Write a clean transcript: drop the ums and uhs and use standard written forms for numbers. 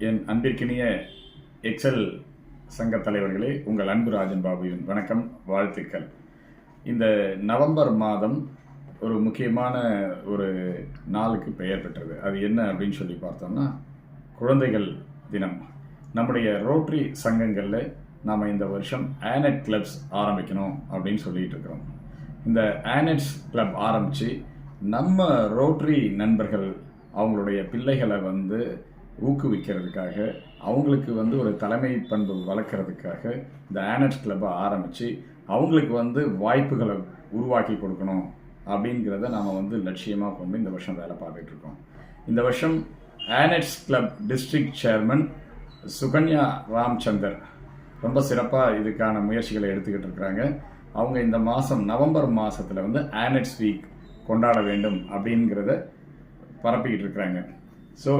என் அன்பிற்கினிய எக்ஸல் சங்க தலைவர்களே, உங்கள் அன்பு ராஜன் பாபுவின் வணக்கம், வாழ்த்துக்கள். இந்த நவம்பர் மாதம் ஒரு முக்கியமான ஒரு நாளுக்கு பெயர் பெற்றது. அது என்ன அப்படின்னு சொல்லி பார்த்தோம்னா, குழந்தைகள் தினம். நம்முடைய ரோட்டரி சங்கங்களில் நாம் இந்த வருஷம் ஆனட் கிளப்ஸ் ஆரம்பிக்கணும் அப்படின்னு சொல்லிட்டு இருக்கிறோம். இந்த ஆனட்ஸ் கிளப் ஆரம்பித்து நம்ம ரோட்டரி நண்பர்கள் அவங்களுடைய பிள்ளைகளை ஊக்குவிக்கிறதுக்காக, அவங்களுக்கு ஒரு தலைமை பண்பு வளர்க்குறதுக்காக இந்த ஆனட்ஸ் கிளப்பை ஆரம்பித்து அவங்களுக்கு வாய்ப்புகளை உருவாக்கி கொடுக்கணும் அப்படிங்கிறத நாம் லட்சியமாக கொண்டு இந்த வருஷம் வேலை பார்த்துட்ருக்கோம். இந்த வருஷம் ஆனட்ஸ் club district chairman Sukanya Ramchandar ரொம்ப சிறப்பாக இதுக்கான முயற்சிகளை எடுத்துக்கிட்டு இருக்கிறாங்க. அவங்க இந்த மாதம் நவம்பர் மாதத்தில் ஆனட்ஸ் வீக் கொண்டாட வேண்டும் அப்படிங்கிறத பரப்பிக்கிட்டு இருக்கிறாங்க. ஸோ